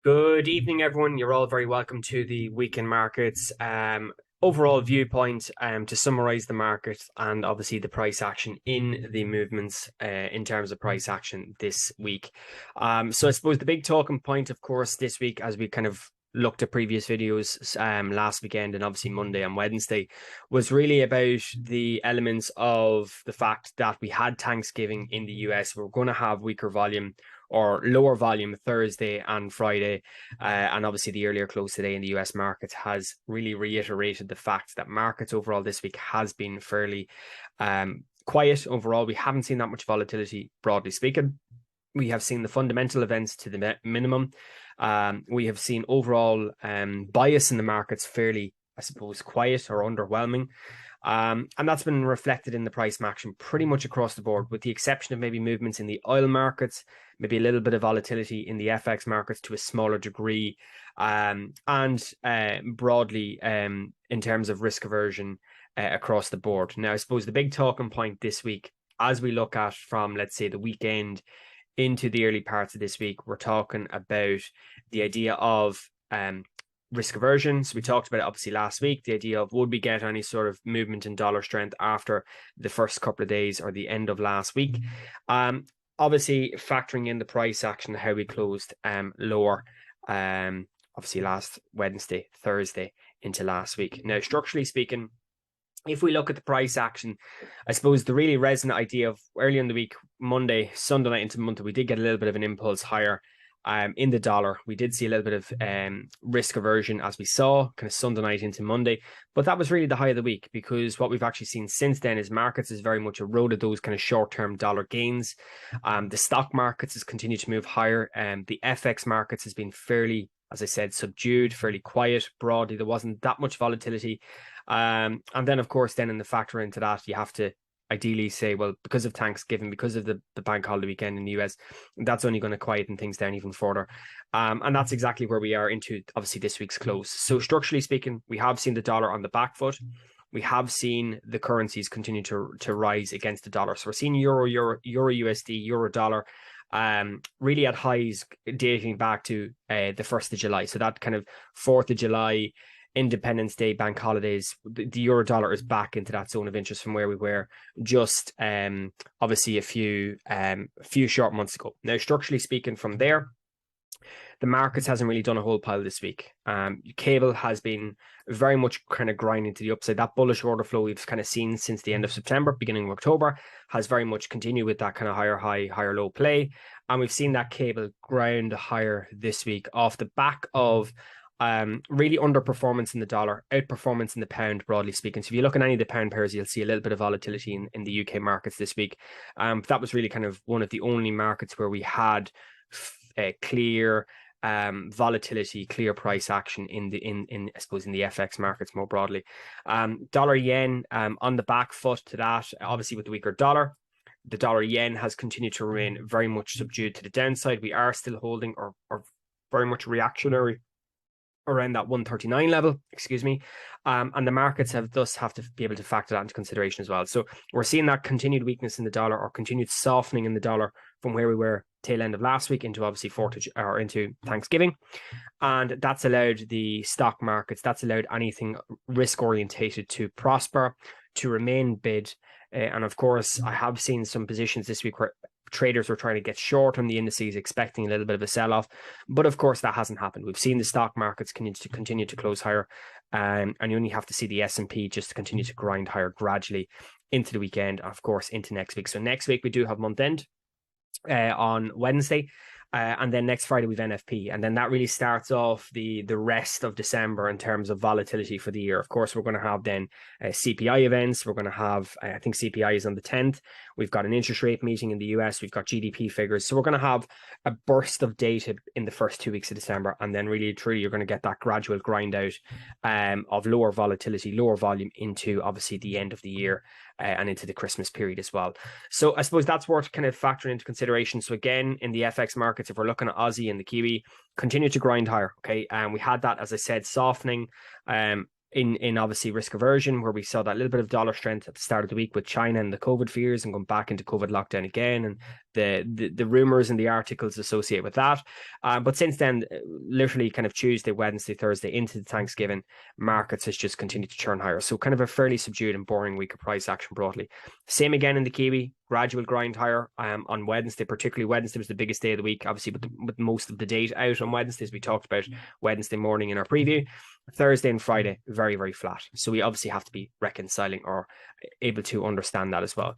Good evening, everyone. You're all very welcome to the weekend markets. Overall viewpoint to summarize the market and obviously the price action in the movements in terms of price action this week. So I suppose the big talking point, of course, this week, as we kind of looked at previous videos last weekend and obviously Monday and Wednesday, was really about the elements of the fact that we had Thanksgiving in the US. We're going to have weaker volume or lower volume Thursday and Friday. And obviously, the earlier close today in the US markets has really reiterated the fact that markets overall this week has been fairly quiet overall. We haven't seen that much volatility, broadly speaking. We have seen the fundamental events to the minimum. We have seen overall bias in the markets fairly, I suppose, quiet or underwhelming. And that's been reflected in the price action pretty much across the board, with the exception of maybe movements in the oil markets, maybe a little bit of volatility in the FX markets to a smaller degree, and broadly in terms of risk aversion across the board. Now, I suppose the big talking point this week, as we look at from, let's say, the weekend into the early parts of this week, we're talking about the idea of risk aversion. So we talked about it obviously last week, the idea of would we get any sort of movement in dollar strength after the first couple of days or the end of last week. Obviously factoring in the price action, how we closed lower, obviously last Wednesday, Thursday into last week. Now, structurally speaking, if we look at the price action, I suppose the really resonant idea of early in the week, Monday, Sunday night into Monday, we did get a little bit of an impulse higher in the dollar. We did see a little bit of risk aversion as we saw kind of Sunday night into Monday, but that was really the high of the week, because what we've actually seen since then is markets has very much eroded those kind of short-term dollar gains. The stock markets has continued to move higher, and the FX markets has been fairly, as I said, subdued, fairly quiet broadly. There wasn't that much volatility. And then, of course, then in the factor into that, you have to ideally say, well, because of Thanksgiving, because of the bank holiday weekend in the US, that's only going to quieten things down even further. And that's exactly where we are into, obviously, this week's close. So structurally speaking, we have seen the dollar on the back foot. We have seen the currencies continue to rise against the dollar. So we're seeing Euro USD, Euro dollar, really at highs dating back to the 1st of July. So that kind of 4th of July, Independence Day, bank holidays, the euro dollar is back into that zone of interest from where we were just obviously a few short months ago. Now, structurally speaking, from there, the markets hasn't really done a whole pile this week. Cable has been very much kind of grinding to the upside. That bullish order flow we've kind of seen since the end of September, beginning of October, has very much continued with that kind of higher high, higher low play. And we've seen that cable grind higher this week off the back of really underperformance in the dollar, outperformance in the pound, broadly speaking. So if you look at any of the pound pairs, you'll see a little bit of volatility in the UK markets this week. That was really kind of one of the only markets where we had clear volatility, clear price action in I suppose in the FX markets more broadly. Dollar yen on the back foot to that, obviously with the weaker dollar. The dollar yen has continued to remain very much subdued to the downside. We are still holding or very much reactionary around that 139 level, excuse me. And the markets have to be able to factor that into consideration as well. So we're seeing that continued weakness in the dollar, or continued softening in the dollar from where we were tail end of last week into obviously into Thanksgiving. And that's allowed the stock markets, that's allowed anything risk orientated to prosper, to remain bid. And of course, I have seen some positions this week where traders were trying to get short on the indices, expecting a little bit of a sell-off. But of course, that hasn't happened. We've seen the stock markets continue to close higher. And you only have to see the S&P just to continue to grind higher gradually into the weekend, and of course, into next week. So next week, we do have month end on Wednesday. And then next Friday we've NFP, and then that really starts off the rest of December in terms of volatility for the year. Of course, we're going to have then CPI events. We're going to have, I think CPI is on the 10th. We've got an interest rate meeting in the US. We've got GDP figures. So we're going to have a burst of data in the first 2 weeks of December, and then really truly you're going to get that gradual grind out of lower volatility, lower volume into obviously the end of the year and into the Christmas period as well. So I suppose that's worth kind of factoring into consideration. So again, in the FX markets, if we're looking at Aussie and the Kiwi, continue to grind higher. Okay. And we had that, as I said, softening in obviously risk aversion, where we saw that little bit of dollar strength at the start of the week with China and the COVID fears, and going back into COVID lockdown again, and the rumors and the articles associated with that. But since then, literally kind of Tuesday, Wednesday, Thursday into the Thanksgiving, markets has just continued to churn higher. So kind of a fairly subdued and boring week of price action broadly. Same again in the Kiwi, gradual grind higher on Wednesday. Particularly Wednesday was the biggest day of the week, obviously with most of the data out on Wednesday, as we talked about Wednesday morning in our preview. Thursday and Friday, very, very flat. So we obviously have to be reconciling or able to understand that as well.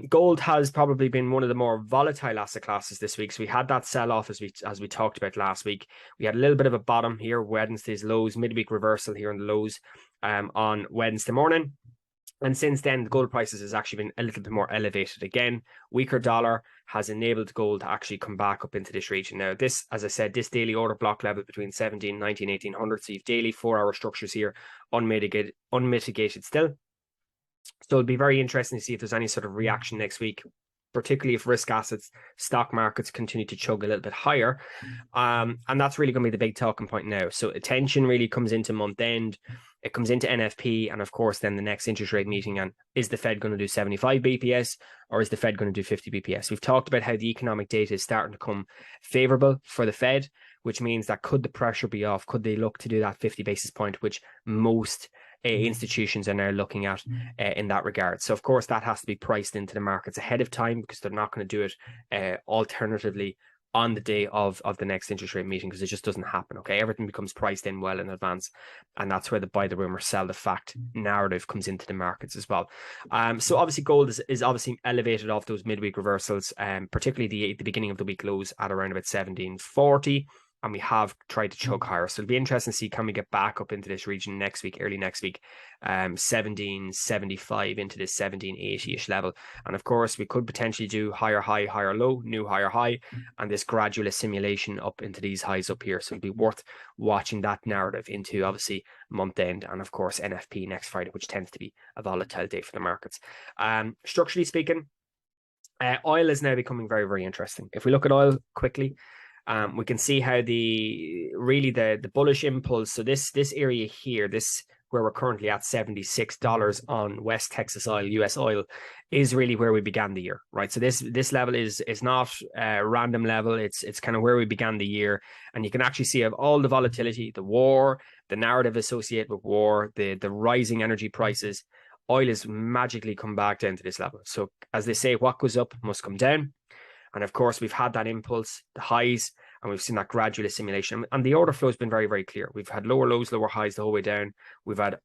Gold has probably been one of the more volatile asset classes this week. So we had that sell-off as we talked about last week. We had a little bit of a bottom here, Wednesday's lows, midweek reversal here in the lows on Wednesday morning. And since then, the gold prices has actually been a little bit more elevated again. Weaker dollar has enabled gold to actually come back up into this region. Now, this, as I said, this daily order block level between 17, 19, 1800. So you've daily 4-hour structures here, unmitigated still. So it'll be very interesting to see if there's any sort of reaction next week, particularly if risk assets, stock markets continue to chug a little bit higher. And that's really going to be the big talking point now. So attention really comes into month end. It comes into NFP, and of course, then the next interest rate meeting. And is the Fed going to do 75 BPS or is the Fed going to do 50 BPS? We've talked about how the economic data is starting to come favorable for the Fed, which means that could the pressure be off? Could they look to do that 50 basis point, which most institutions are now looking at in that regard? So, of course, that has to be priced into the markets ahead of time because they're not going to do it alternatively on the day of the next interest rate meeting, because it just doesn't happen. Okay, everything becomes priced in well in advance, and that's where the buy the rumor, sell the fact narrative comes into the markets as well. So obviously gold is obviously elevated off those midweek reversals, particularly the beginning of the week lows at around about 1740. And we have tried to chug higher. So it'll be interesting to see, can we get back up into this region next week, early next week, 1775 into this 1780-ish level. And of course, we could potentially do higher high, higher low, new higher high, and this gradual assimilation up into these highs up here. So it'll be worth watching that narrative into, obviously, month end, and of course, NFP next Friday, which tends to be a volatile day for the markets. Structurally speaking, oil is now becoming very, very interesting. If we look at oil quickly, we can see how the bullish impulse. So this area here, this where we're currently at $76 on West Texas oil, US oil, is really where we began the year, right? So this level is not a random level. It's kind of where we began the year, and you can actually see of all the volatility, the war, the narrative associated with war, the rising energy prices. Oil has magically come back down to this level. So as they say, what goes up must come down. And of course, we've had that impulse, the highs, and we've seen that gradual assimilation. And the order flow has been very, very clear. We've had lower lows, lower highs the whole way down. We've had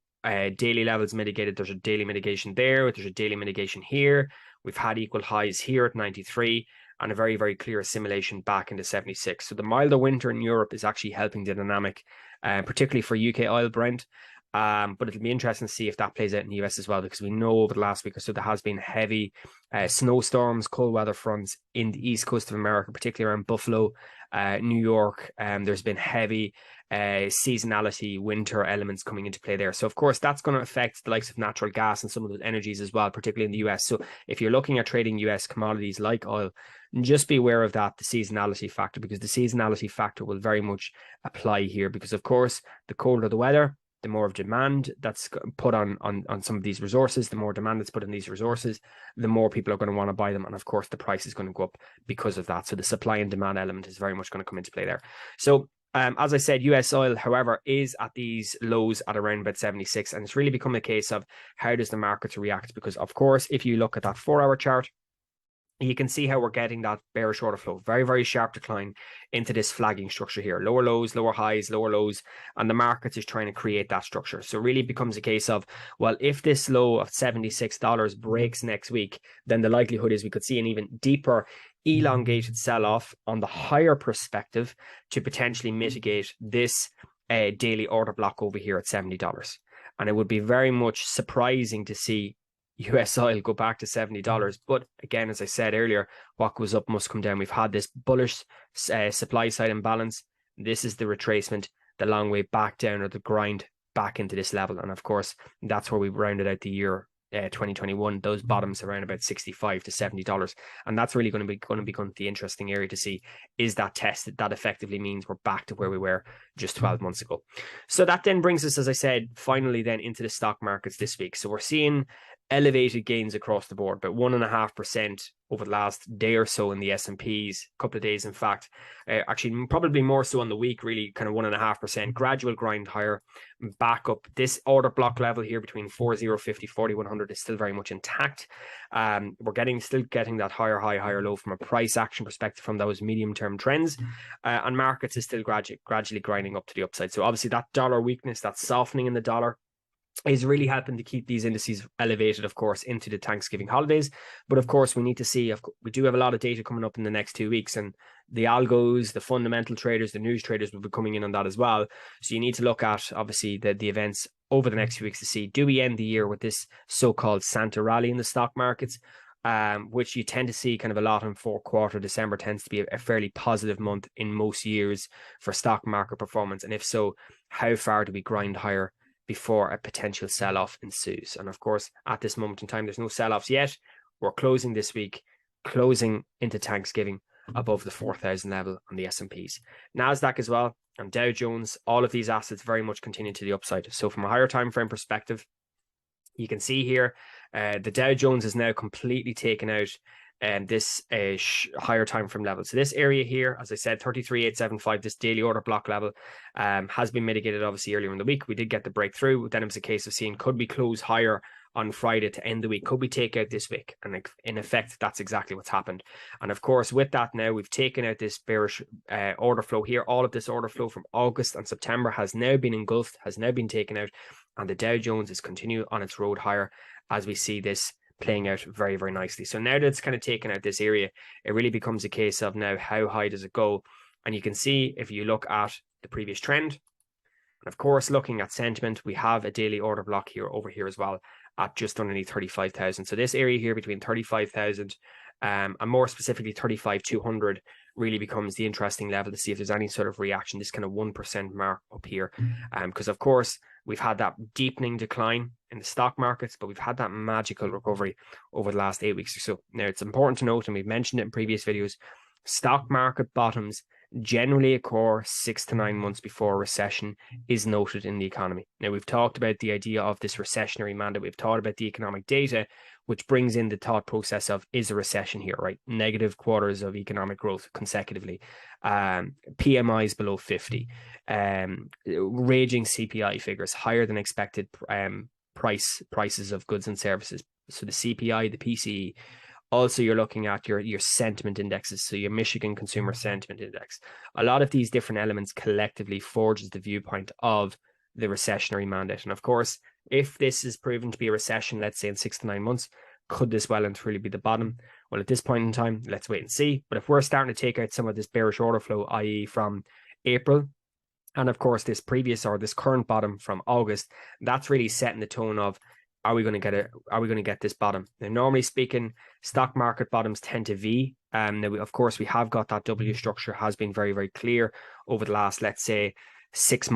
daily levels mitigated. There's a daily mitigation there. There's a daily mitigation here. We've had equal highs here at 93 and a very, very clear assimilation back into 76. So the milder winter in Europe is actually helping the dynamic, particularly for UK oil Brent. But it'll be interesting to see if that plays out in the US as well, because we know over the last week or so there has been heavy snowstorms, cold weather fronts in the east coast of America, particularly around Buffalo, New York. There's been heavy seasonality, winter elements coming into play there. So, of course, that's going to affect the likes of natural gas and some of those energies as well, particularly in the US. So if you're looking at trading US commodities like oil, just be aware of that, the seasonality factor, because the seasonality factor will very much apply here, because, of course, the colder the weather, the more of demand that's put on some of these resources, the more demand that's put on these resources, the more people are going to want to buy them. And of course, the price is going to go up because of that. So the supply and demand element is very much going to come into play there. So as I said, US oil, however, is at these lows at around about 76. And it's really become a case of how does the market react? Because of course, if you look at that 4-hour chart, you can see how we're getting that bearish order flow, very, very sharp decline into this flagging structure here, lower lows, lower highs, lower lows, and the market is trying to create that structure. So really it becomes a case of, well, if this low of $76 breaks next week, then the likelihood is we could see an even deeper elongated sell-off on the higher perspective to potentially mitigate this daily order block over here at $70. And it would be very much surprising to see US oil go back to $70. But again, as I said earlier, what goes up must come down. We've had this bullish supply side imbalance. This is the retracement, the long way back down, or the grind back into this level. And of course, that's where we rounded out the year 2021, those bottoms around about $65 to $70. And that's really going to become the interesting area to see, is that test that effectively means we're back to where we were just 12 months ago. So that then brings us, as I said, finally then into the stock markets this week. So we're seeing elevated gains across the board, about 1.5% over the last day or so in the S&Ps, a couple of days in fact, actually probably more so on the week, really kind of 1.5%, gradual grind higher, back up. This order block level here between 4050, 4100 is still very much intact. We're still getting that higher high, higher low from a price action perspective from those medium-term trends, and markets is still gradually grinding up to the upside. So obviously that dollar weakness, that softening in the dollar, is really helping to keep these indices elevated, of course, into the Thanksgiving holidays. But of course, we need to see, we do have a lot of data coming up in the next 2 weeks, and the algos, the fundamental traders, the news traders will be coming in on that as well. So you need to look at, obviously, the events over the next few weeks to see, do we end the year with this so-called Santa rally in the stock markets, which you tend to see kind of a lot in fourth quarter. December tends to be a fairly positive month in most years for stock market performance. And if so, how far do we grind higher before a potential sell-off ensues? And of course, at this moment in time, there's no sell-offs yet. We're closing this week, closing into Thanksgiving above the 4,000 level on the S&Ps. Nasdaq as well, and Dow Jones, all of these assets very much continue to the upside. So from a higher time frame perspective, you can see here, the Dow Jones is now completely taken out this higher time frame level. So this area here, as I said, 33,875, this daily order block level, has been mitigated obviously earlier in the week. We did get the breakthrough. Then it was a case of seeing, could we close higher on Friday to end the week? Could we take out this wick? And in effect, that's exactly what's happened. And of course, with that now, we've taken out this bearish order flow here. All of this order flow from August and September has now been engulfed, has now been taken out. And the Dow Jones is continuing on its road higher as we see this playing out very, very nicely. So now that it's kind of taken out this area, it really becomes a case of now, how high does it go? And you can see, if you look at the previous trend, and of course, looking at sentiment, we have a daily order block here over here as well at just underneath 35,000. So this area here between 35,000 and more specifically 35,200 really becomes the interesting level to see if there's any sort of reaction, this kind of 1% mark up here. Because of course, we've had that deepening decline in the stock markets, but we've had that magical recovery over the last 8 weeks or so. Now, it's important to note, and we've mentioned it in previous videos, stock market bottoms generally occur 6 to 9 months before a recession is noted in the economy. Now, we've talked about the idea of this recessionary mandate. We've talked about the economic data, which brings in the thought process of, is a recession here, right? Negative quarters of economic growth consecutively, PMIs below 50, raging CPI figures, higher than expected prices of goods and services. So the CPI, the PCE. Also, you're looking at your sentiment indexes, so your Michigan Consumer Sentiment Index. A lot of these different elements collectively forges the viewpoint of the recessionary mandate. And of course, if this is proven to be a recession, let's say in 6 to 9 months, could this well and truly be the bottom? Well, at this point in time, let's wait and see. But if we're starting to take out some of this bearish order flow, i.e. from April, and of course this current bottom from August, that's really setting the tone of, are we going to get this bottom? Now, normally speaking, stock market bottoms tend to V. Now, of course, we have got that W structure has been very, very clear over the last, let's say, 6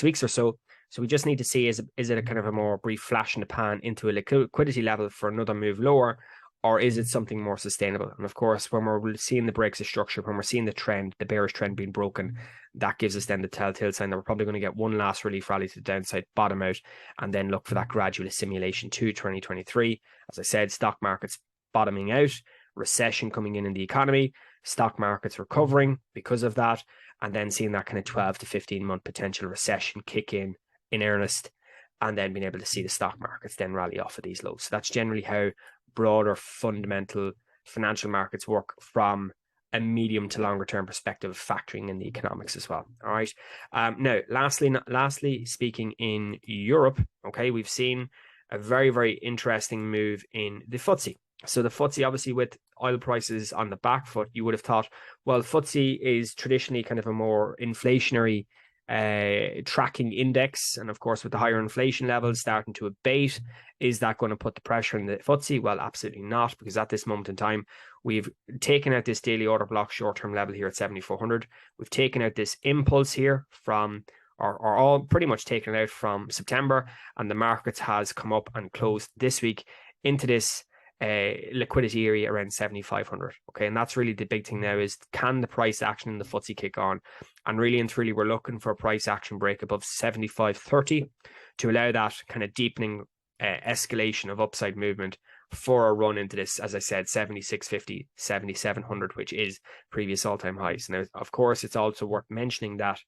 weeks or so. So we just need to see, is it a kind of a more brief flash in the pan into a liquidity level for another move lower, or is it something more sustainable? And of course, when we're seeing the breaks of structure, when we're seeing the trend, the bearish trend being broken, that gives us then the telltale sign that we're probably going to get one last relief rally to the downside, bottom out, and then look for that gradual assimilation to 2023. As I said, stock markets bottoming out, recession coming in the economy, stock markets recovering because of that, and then seeing that kind of 12 to 15 month potential recession kick in earnest, and then being able to see the stock markets then rally off of these lows. So that's generally how broader fundamental financial markets work from a medium to longer term perspective, factoring in the economics as well. All right. Now, lastly, speaking in Europe, okay, we've seen a very, very interesting move in the FTSE. So the FTSE, obviously, with oil prices on the back foot, you would have thought, well, FTSE is traditionally kind of a more inflationary tracking index, and of course with the higher inflation levels starting to abate, is that going to put the pressure on the FTSE? Well, absolutely not, because at this moment in time we've taken out this daily order block short-term level here at 7,400. We've taken out this impulse here from or all pretty much taken it out from September, and the markets has come up and closed this week into this liquidity area around 7,500. Okay, and that's really the big thing now, is can the price action in the FTSE kick on? And really and truly, we're looking for a price action break above 75.30 to allow that kind of deepening escalation of upside movement for a run into this, as I said, 7650, 7700, which is previous all-time highs. Now, of course, it's also worth mentioning that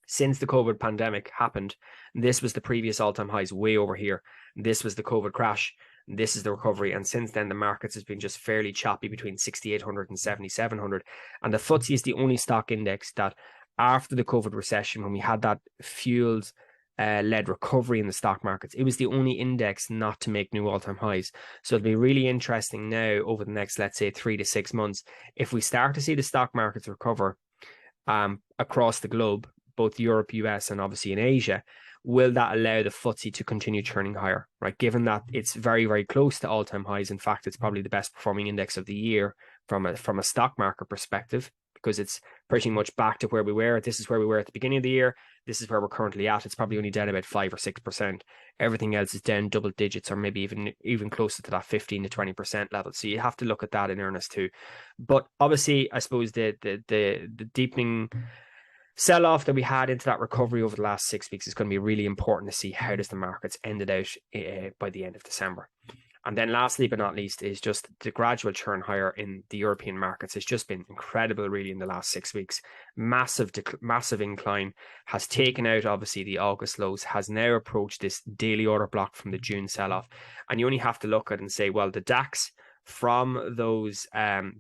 since the COVID pandemic happened, this was the previous all-time highs way over here. This was the COVID crash. This is the recovery. And since then, the markets has been just fairly choppy between 6,800 and 7,700. And the FTSE is the only stock index that after the COVID recession, when we had that fueled led recovery in the stock markets, it was the only index not to make new all-time highs. So it'll be really interesting now over the next, let's say, 3 to 6 months, if we start to see the stock markets recover across the globe, both Europe, US, and obviously in Asia, will that allow the FTSE to continue churning higher, right? Given that it's very, very close to all-time highs. In fact, it's probably the best performing index of the year from a stock market perspective, because it's pretty much back to where we were. This is where we were at the beginning of the year. This is where we're currently at. It's probably only down about 5 or 6%. Everything else is down double digits, or maybe even closer to that 15 to 20% level. So you have to look at that in earnest too. But obviously, I suppose the deepening sell-off that we had into that recovery over the last 6 weeks is going to be really important to see how does the markets ended out by the end of December. And then lastly, but not least, is just the gradual churn higher in the European markets. It's just been incredible, really, in the last 6 weeks. Massive incline, has taken out, obviously, the August lows, has now approached this daily order block from the June sell-off. And you only have to look at it and say, well, the DAX, from those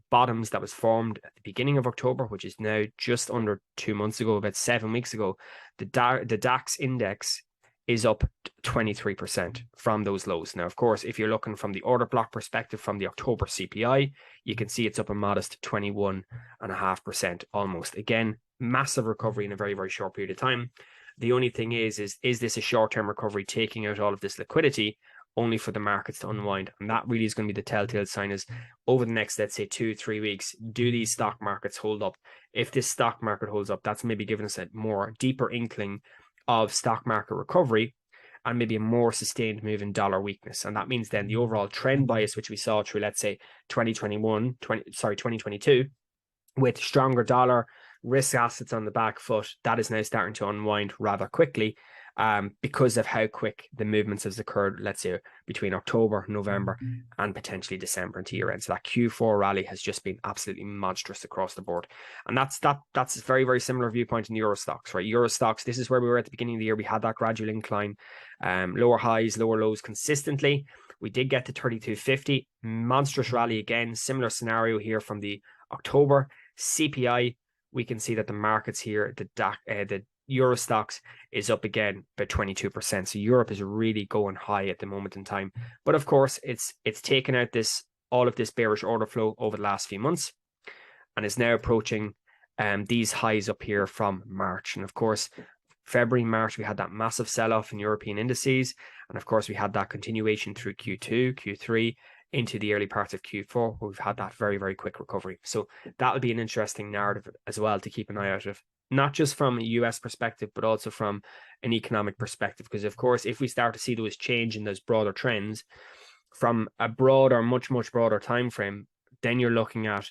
bottoms that was formed at the beginning of October, which is now just under 2 months ago, about 7 weeks ago, the DAX index is up 23% from those lows. Now, of course, if you're looking from the order block perspective from the October CPI, you can see it's up a modest 21.5% almost. Again, massive recovery in a very, very short period of time. The only thing is this a short-term recovery taking out all of this liquidity only for the markets to unwind? And that really is going to be the telltale sign is over the next, let's say, 2-3 weeks, do these stock markets hold up? If this stock market holds up, that's maybe giving us a more deeper inkling of stock market recovery and maybe a more sustained move in dollar weakness. And that means then the overall trend bias, which we saw through, let's say, 2022, with stronger dollar, risk assets on the back foot, that is now starting to unwind rather quickly because of how quick the movements has occurred, let's say, between October, November, and potentially December into year end. So that Q4 rally has just been absolutely monstrous across the board. And that's a very, very similar viewpoint in Euro Stoxx, right? Euro Stoxx, this is where we were at the beginning of the year. We had that gradual incline, lower highs, lower lows consistently. We did get to 3250, monstrous rally again, similar scenario here from the October CPI. We can see that the markets here, the Euro Stoxx is up again by 22%. So Europe is really going high at the moment in time. But of course, it's taken out all of this bearish order flow over the last few months and is now approaching these highs up here from March. And of course, February, March, we had that massive sell-off in European indices. And of course, we had that continuation through Q2, Q3, into the early parts of Q4, where we've had that very, very quick recovery. So that'll be an interesting narrative as well to keep an eye out of, not just from a US perspective, but also from an economic perspective. Because of course, if we start to see those change in those broader trends from a broader, much, much broader time frame, then you're looking at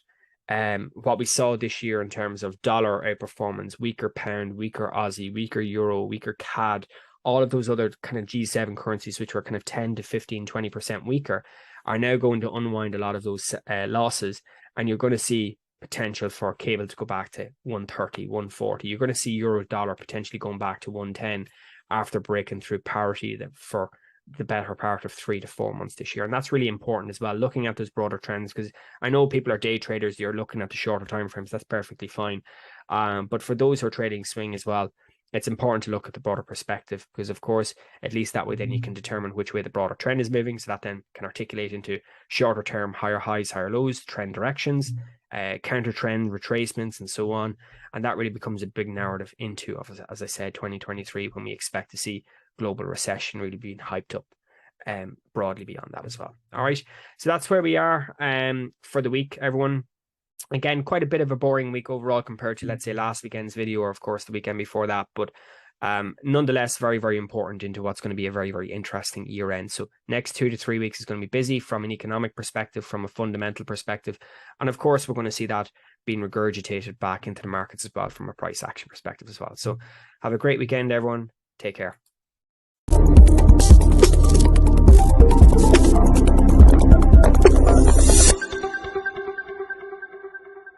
what we saw this year in terms of dollar outperformance, weaker pound, weaker Aussie, weaker euro, weaker CAD, all of those other kind of G7 currencies, which were kind of 10 to 15, 20% weaker, are now going to unwind a lot of those losses. And you're going to see potential for cable to go back to 130, 140. You're going to see euro dollar potentially going back to 110 after breaking through parity for the better part of 3 to 4 months this year. And that's really important as well, looking at those broader trends, because I know people are day traders, you're looking at the shorter time frames, that's perfectly fine. But for those who are trading swing as well, it's important to look at the broader perspective, because of course, at least that way then you can determine which way the broader trend is moving. So that then can articulate into shorter term, higher highs, higher lows, trend directions, counter trend retracements, and so on. And that really becomes a big narrative into, as I said, 2023, when we expect to see global recession really being hyped up broadly beyond that as well. All right. So that's where we are for the week, everyone. Again, quite a bit of a boring week overall compared to, let's say, last weekend's video, or of course the weekend before that. But nonetheless, very, very important into what's going to be a very, very interesting year end. So next 2 to 3 weeks is going to be busy from an economic perspective, from a fundamental perspective. And of course, we're going to see that being regurgitated back into the markets as well from a price action perspective as well. So have a great weekend, everyone. Take care.